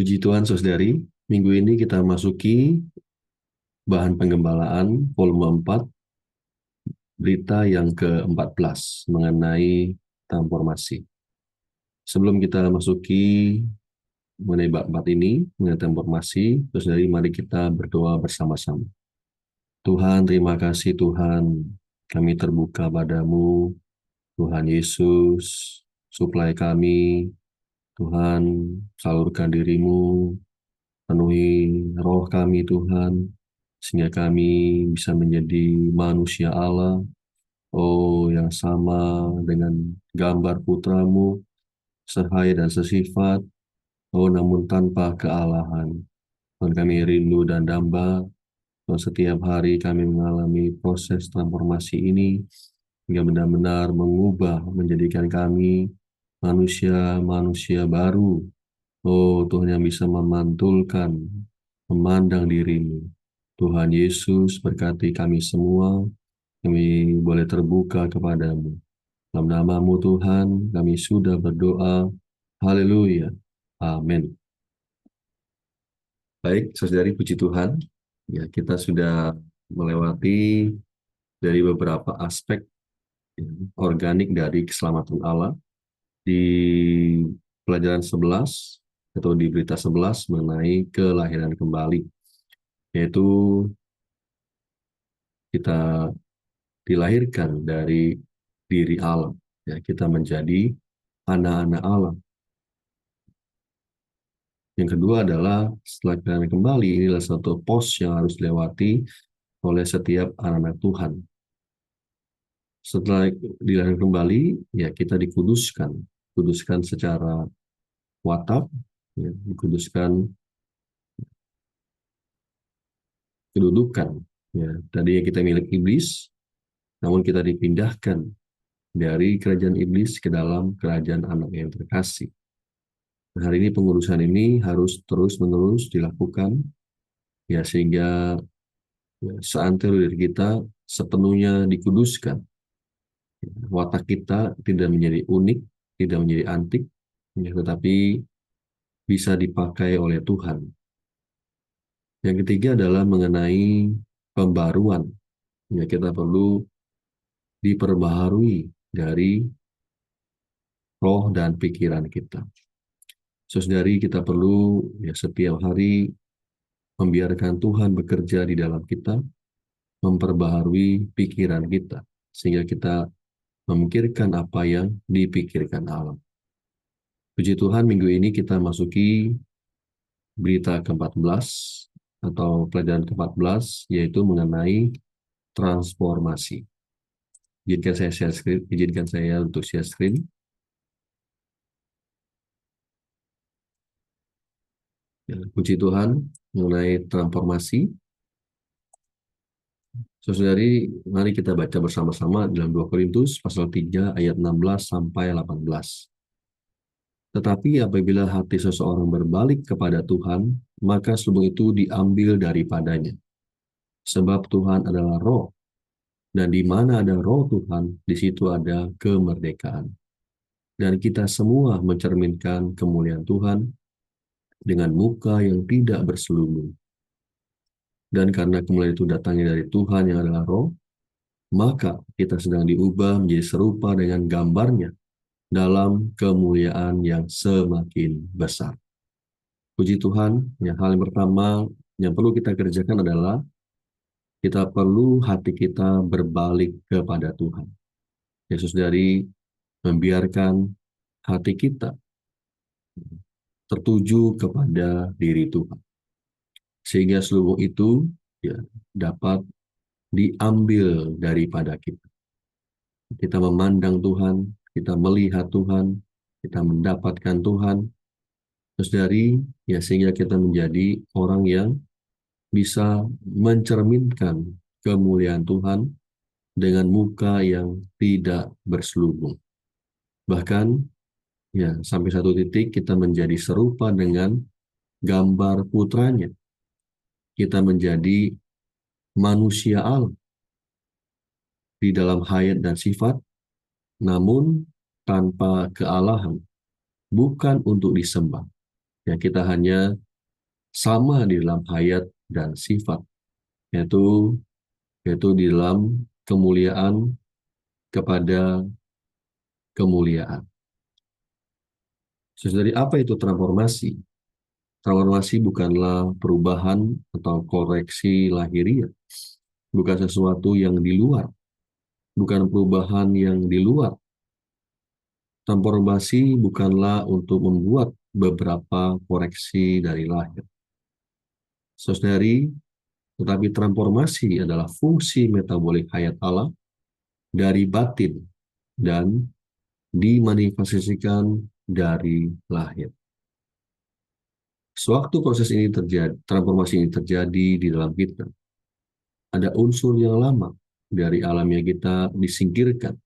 Puji Tuhan, saudari. Minggu ini kita masuki bahan penggembalaan volume 4, berita yang ke-14 mengenai transformasi. Sebelum kita masuki mengenai bab 4 ini, mengenai transformasi, saudari, mari kita berdoa bersama-sama. Tuhan, terima kasih Tuhan. Kami terbuka padamu, Tuhan Yesus. Suplai kami, Tuhan, salurkan dirimu, penuhi roh kami Tuhan, sehingga kami bisa menjadi manusia Allah, yang sama dengan gambar putramu, sehaya dan sesifat, namun tanpa kealahan. Tuhan, kami rindu dan damba, Tuhan, setiap hari kami mengalami proses transformasi ini, hingga benar-benar mengubah, menjadikan kami manusia-manusia baru. Tuhan yang bisa memantulkan, memandang dirimu. Tuhan Yesus berkati kami semua, kami boleh terbuka kepadamu. Dalam namamu Tuhan, kami sudah berdoa. Haleluya. Amin. Baik, saudari, puji Tuhan. Ya, kita sudah melewati dari beberapa aspek organik dari keselamatan Allah di pelajaran 11 atau di berita 11 mengenai kelahiran kembali, yaitu kita dilahirkan dari diri Allah. Ya, kita menjadi anak-anak Allah. Yang kedua adalah setelah kita kembali, inilah satu pos yang harus dilewati oleh setiap anak-anak Tuhan. Setelah dilahirkan kembali, ya kita dikuduskan secara watak, ya, dikuduskan kedudukan. Ya, tadi kita milik iblis, namun kita dipindahkan dari kerajaan iblis ke dalam kerajaan anak yang terkasih. Nah, hari ini pengurusan ini harus terus-menerus dilakukan, ya, sehingga ya, seantero diri kita sepenuhnya dikuduskan. Watak kita tidak menjadi unik, tidak menjadi antik, ya, tetapi bisa dipakai oleh Tuhan. Yang ketiga adalah mengenai pembaruan. Ya, kita perlu diperbaharui dari roh dan pikiran kita. Saudari, kita perlu ya setiap hari membiarkan Tuhan bekerja di dalam kita, memperbaharui pikiran kita, sehingga kita memikirkan apa yang dipikirkan Allah. Puji Tuhan, minggu ini kita masuki berita ke-14 atau pelajaran ke-14, yaitu mengenai transformasi. Izinkan saya share screen, izinkan saya untuk share screen. Ya, puji Tuhan, mengenai transformasi. Saudari, mari kita baca bersama-sama dalam 2 Korintus pasal 3 ayat 16 sampai 18. Tetapi apabila hati seseorang berbalik kepada Tuhan, maka seluruh itu diambil daripadanya. Sebab Tuhan adalah roh, dan di mana ada roh Tuhan, di situ ada kemerdekaan. Dan kita semua mencerminkan kemuliaan Tuhan dengan muka yang tidak berselubung. Dan karena kemuliaan itu datangnya dari Tuhan yang adalah roh, maka kita sedang diubah menjadi serupa dengan gambarnya dalam kemuliaan yang semakin besar. Puji Tuhan, yang hal yang pertama yang perlu kita kerjakan adalah kita perlu hati kita berbalik kepada Tuhan. Yesus dari membiarkan hati kita tertuju kepada diri Tuhan. Sehingga seluruh itu ya dapat diambil daripada kita. Kita memandang Tuhan, kita melihat Tuhan, kita mendapatkan Tuhan, terus dari ya sehingga kita menjadi orang yang bisa mencerminkan kemuliaan Tuhan dengan muka yang tidak berselubung. Bahkan ya sampai satu titik kita menjadi serupa dengan gambar putranya. Kita menjadi manusia Allah di dalam hayat dan sifat, namun tanpa kealahan, bukan untuk disembah. Ya, kita hanya sama di dalam hayat dan sifat, yaitu di dalam kemuliaan kepada kemuliaan. Jadi apa itu transformasi? Transformasi bukanlah perubahan atau koreksi lahiriah, bukan sesuatu yang di luar, bukan perubahan yang di luar. Transformasi bukanlah untuk membuat beberapa koreksi dari lahir. Saudari, tetapi transformasi adalah fungsi metabolik hayat Allah dari batin dan dimanifestasikan dari lahir. Sewaktu proses ini terjadi, transformasi ini terjadi di dalam kita, ada unsur yang lama dari alam yang kita disingkirkan,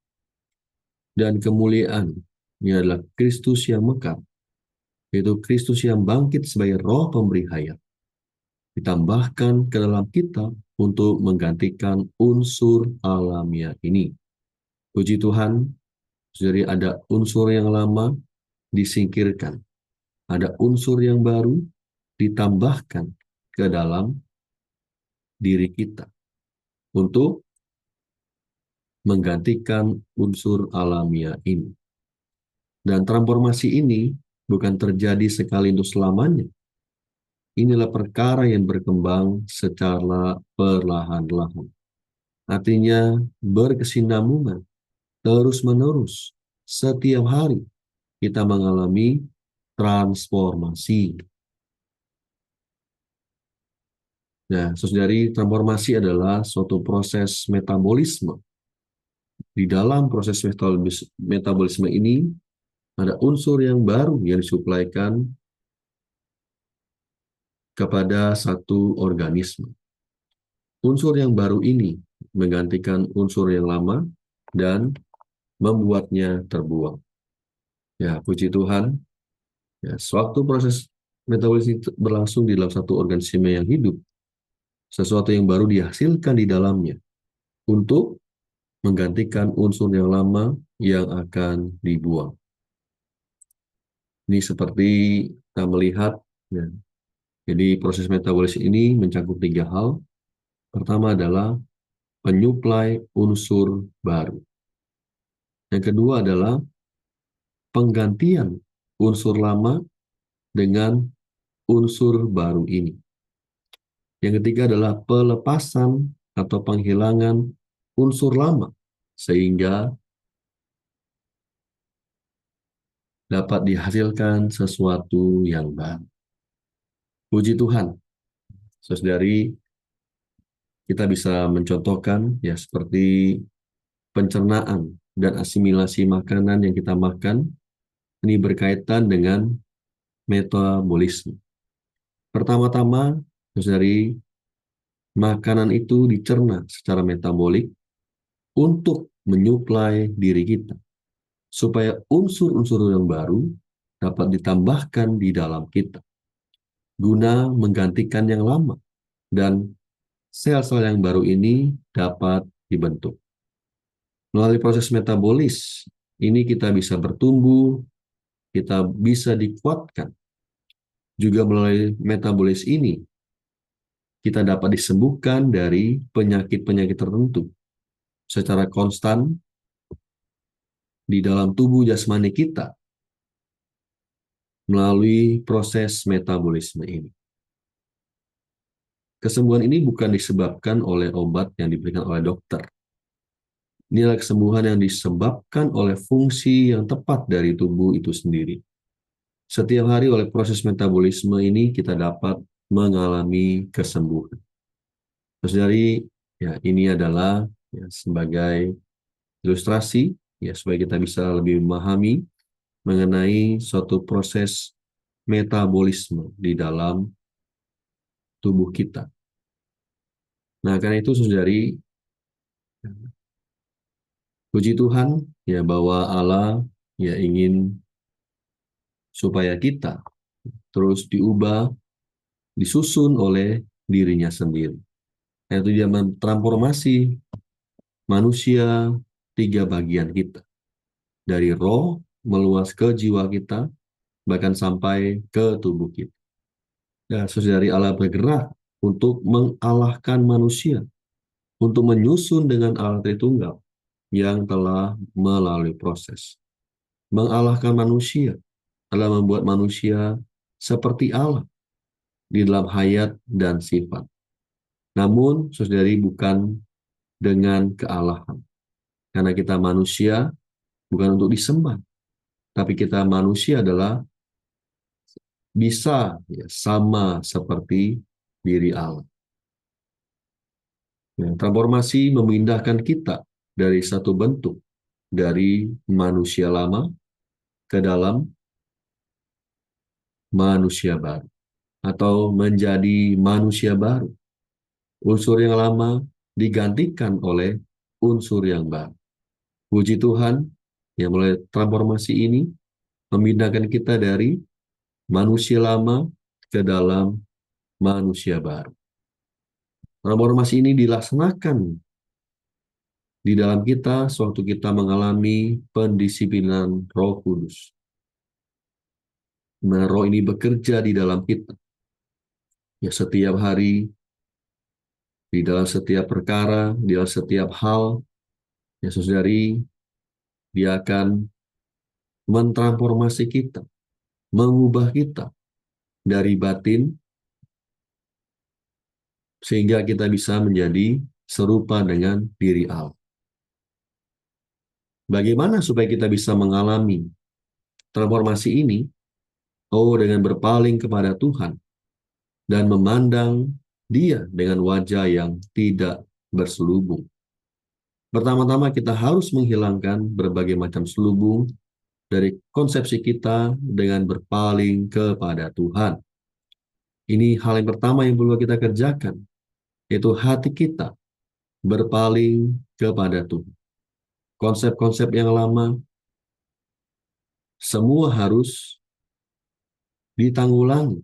dan kemuliaan ini adalah Kristus yang mekar, yaitu Kristus yang bangkit sebagai roh pemberi hayat, ditambahkan ke dalam kita untuk menggantikan unsur alamiah ini. Puji Tuhan, jadi ada unsur yang lama disingkirkan, ada unsur yang baru ditambahkan ke dalam diri kita untuk menggantikan unsur alamiah ini. Dan transformasi ini bukan terjadi sekali untuk selamanya. Inilah perkara yang berkembang secara perlahan-lahan. Artinya berkesinambungan, terus-menerus, setiap hari kita mengalami transformasi. Nah, saudari, transformasi adalah suatu proses metabolisme. Di dalam proses metabolisme ini, ada unsur yang baru yang disuplaikan kepada satu organisme. Unsur yang baru ini menggantikan unsur yang lama dan membuatnya terbuang. Ya, puji Tuhan. Ya, sewaktu proses metabolisme berlangsung di dalam satu organisme yang hidup, sesuatu yang baru dihasilkan di dalamnya untuk menggantikan unsur yang lama yang akan dibuang. Ini seperti kita melihat, ya. Jadi proses metabolisme ini mencakup 3 hal. Pertama adalah penyuplai unsur baru. Yang kedua adalah penggantian unsur lama dengan unsur baru ini. Yang ketiga adalah pelepasan atau penghilangan unsur lama sehingga dapat dihasilkan sesuatu yang baru. Puji Tuhan, saudari, kita bisa mencontohkan ya seperti pencernaan dan asimilasi makanan yang kita makan, ini berkaitan dengan metabolisme. Pertama-tama, saudari, makanan itu dicerna secara metabolik untuk menyuplai diri kita, supaya unsur-unsur yang baru dapat ditambahkan di dalam kita, guna menggantikan yang lama, dan sel-sel yang baru ini dapat dibentuk. Melalui proses metabolis, ini kita bisa bertumbuh, kita bisa dikuatkan. Juga melalui metabolis ini, kita dapat disembuhkan dari penyakit-penyakit tertentu secara konstan di dalam tubuh jasmani kita melalui proses metabolisme ini. Kesembuhan ini bukan disebabkan oleh obat yang diberikan oleh dokter. Inilah kesembuhan yang disebabkan oleh fungsi yang tepat dari tubuh itu sendiri. Setiap hari oleh proses metabolisme ini kita dapat mengalami kesembuhan. Terus dari ya ini adalah ya, sebagai ilustrasi ya supaya kita bisa lebih memahami mengenai suatu proses metabolisme di dalam tubuh kita. Nah, karena itu saudari, puji Tuhan ya bahwa Allah ya ingin supaya kita terus diubah, disusun oleh dirinya sendiri. Yaitu dia mentransformasi manusia 3 bagian kita. Dari roh meluas ke jiwa kita, bahkan sampai ke tubuh kita. Ya, saudari, Allah bergerak untuk mengalahkan manusia, untuk menyusun dengan Allah Tritunggal yang telah melalui proses. Mengalahkan manusia adalah membuat manusia seperti Allah di dalam hayat dan sifat. Namun, saudari, bukan dengan kealahan. Karena kita manusia bukan untuk disembah, tapi kita manusia adalah bisa ya, sama seperti diri Allah. Ya, transformasi memindahkan kita dari satu bentuk, dari manusia lama ke dalam manusia baru, atau menjadi manusia baru. Unsur yang lama digantikan oleh unsur yang baru. Puji Tuhan, yang mulai transformasi ini memindahkan kita dari manusia lama ke dalam manusia baru. Transformasi ini dilaksanakan di dalam kita sewaktu kita mengalami pendisiplinan Roh Kudus. Nah, Roh ini bekerja di dalam kita. Ya, setiap hari, di dalam setiap perkara, di dalam setiap hal, ya saudari, dia akan mentransformasi kita, mengubah kita dari batin, sehingga kita bisa menjadi serupa dengan diri Allah. Bagaimana supaya kita bisa mengalami transformasi ini? Oh, dengan berpaling kepada Tuhan dan memandang Dia dengan wajah yang tidak berselubung. Pertama-tama kita harus menghilangkan berbagai macam selubung dari konsepsi kita dengan berpaling kepada Tuhan. Ini hal yang pertama yang perlu kita kerjakan, yaitu hati kita berpaling kepada Tuhan. Konsep-konsep yang lama semua harus ditanggulangi,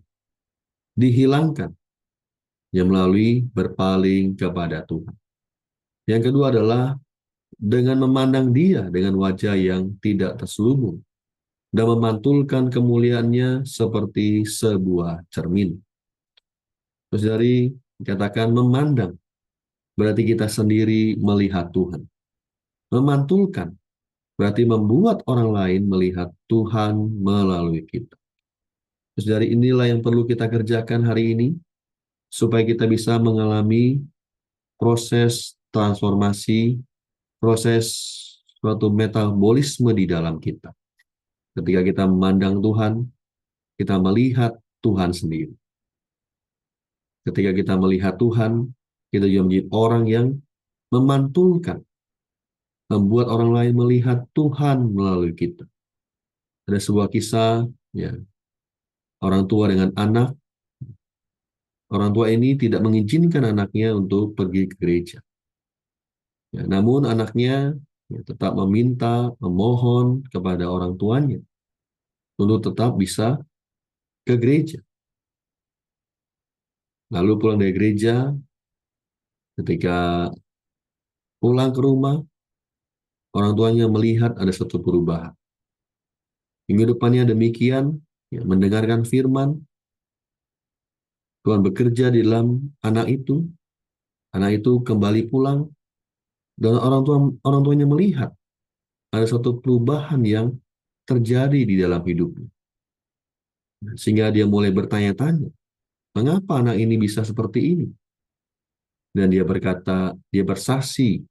dihilangkan, yang melalui berpaling kepada Tuhan. Yang kedua adalah dengan memandang Dia dengan wajah yang tidak terselubung dan memantulkan kemuliaannya seperti sebuah cermin. Terus dari dikatakan memandang, berarti kita sendiri melihat Tuhan. Memantulkan, berarti membuat orang lain melihat Tuhan melalui kita. Terus dari inilah yang perlu kita kerjakan hari ini, supaya kita bisa mengalami proses transformasi, proses suatu metabolisme di dalam kita. Ketika kita memandang Tuhan, kita melihat Tuhan sendiri. Ketika kita melihat Tuhan, kita juga menjadi orang yang memantulkan, membuat orang lain melihat Tuhan melalui kita. Ada sebuah kisah, ya, orang tua dengan anak. Orang tua ini tidak mengizinkan anaknya untuk pergi ke gereja. Ya, namun anaknya ya, tetap meminta, memohon kepada orang tuanya untuk tetap bisa ke gereja. Lalu pulang dari gereja, ketika pulang ke rumah, orang tuanya melihat ada satu perubahan. Minggu depannya demikian, ya, mendengarkan firman, Tuhan bekerja di dalam anak itu kembali pulang, dan orang tuanya melihat ada satu perubahan yang terjadi di dalam hidupnya. Sehingga dia mulai bertanya-tanya, mengapa anak ini bisa seperti ini? Dan dia berkata, dia bersaksi,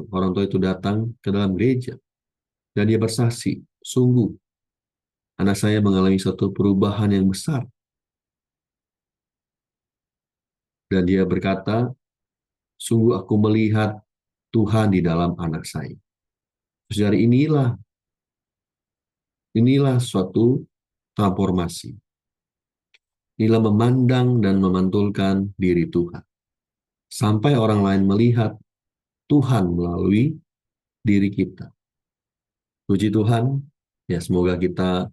orang tua itu datang ke dalam gereja, dan dia bersaksi, sungguh, anak saya mengalami satu perubahan yang besar. Dan dia berkata, sungguh aku melihat Tuhan di dalam anak saya. Terus dari inilah suatu transformasi. Inilah memandang dan memantulkan diri Tuhan. Sampai orang lain melihat Tuhan melalui diri kita. Puji Tuhan, ya semoga kita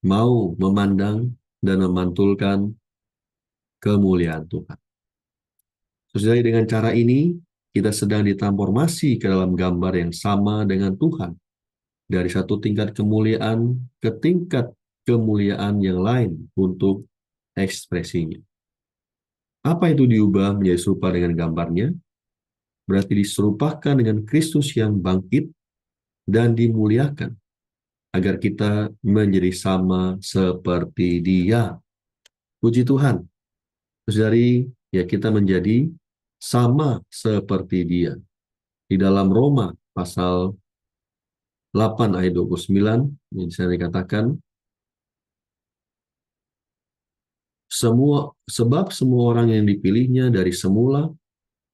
mau memandang dan memantulkan kemuliaan Tuhan. Sesuai dengan cara ini, kita sedang ditransformasi ke dalam gambar yang sama dengan Tuhan. Dari satu tingkat kemuliaan ke tingkat kemuliaan yang lain untuk ekspresinya. Apa itu diubah menjadi serupa dengan gambarnya? Berarti diserupakan dengan Kristus yang bangkit dan dimuliakan, agar kita menjadi sama seperti Dia. Puji Tuhan. Terus dari ya kita menjadi sama seperti Dia. Di dalam Roma pasal 8 ayat 29, yang di sana dikatakan, sebab semua orang yang dipilihnya dari semula,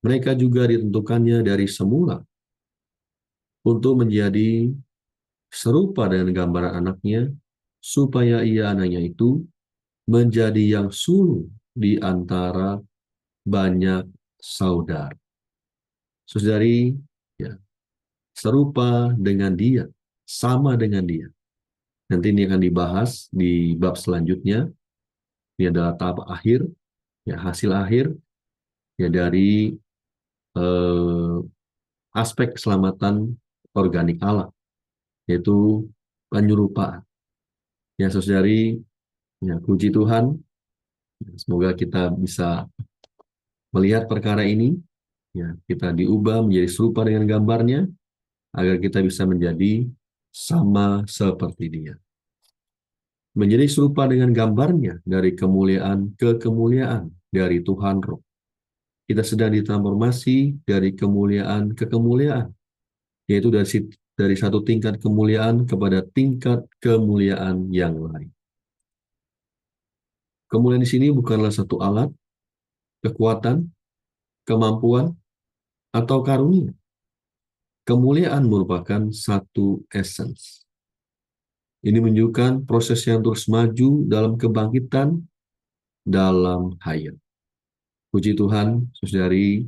mereka juga ditentukannya dari semula untuk menjadi serupa dengan gambaran anaknya, supaya ia anaknya itu menjadi yang sulung di antara banyak saudara. Saudari, ya, serupa dengan dia, sama dengan dia. Nanti ini akan dibahas di bab selanjutnya. Ini adalah tahap akhir, ya, hasil akhir ya dari eh, aspek keselamatan organik Allah, yaitu penyerupaan. Ya, saudari, ya, puji Tuhan, semoga kita bisa melihat perkara ini, ya, kita diubah menjadi serupa dengan gambarnya, agar kita bisa menjadi sama seperti Dia. Menjadi serupa dengan gambarnya dari kemuliaan ke kemuliaan dari Tuhan Roh. Kita sedang ditransformasi dari kemuliaan ke kemuliaan, yaitu dari satu tingkat kemuliaan kepada tingkat kemuliaan yang lain. Kemuliaan di sini bukanlah satu alat, kekuatan, kemampuan, atau karunia. Kemuliaan merupakan satu essence. Ini menunjukkan proses yang terus maju dalam kebangkitan dalam hayat. Puji Tuhan, saudari,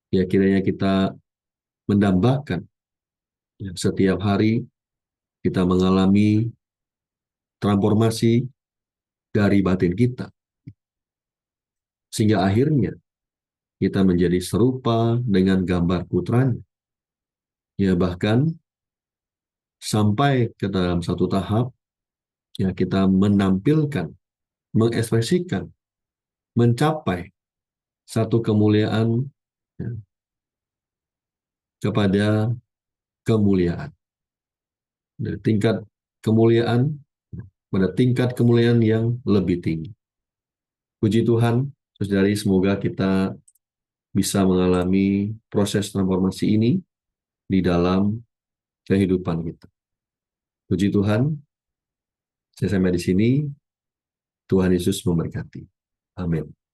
ya kiranya kita mendambakan ya, setiap hari kita mengalami transformasi dari batin kita, sehingga akhirnya kita menjadi serupa dengan gambar putranya. Ya, bahkan sampai ke dalam satu tahap, ya, kita menampilkan, mengekspresikan, mencapai satu kemuliaan ya, kepada kemuliaan. Dari tingkat kemuliaan pada tingkat kemuliaan yang lebih tinggi. Puji Tuhan, saudari, semoga kita bisa mengalami proses transformasi ini di dalam kehidupan kita. Puji Tuhan, saya sampai di sini. Tuhan Yesus memberkati. Amin.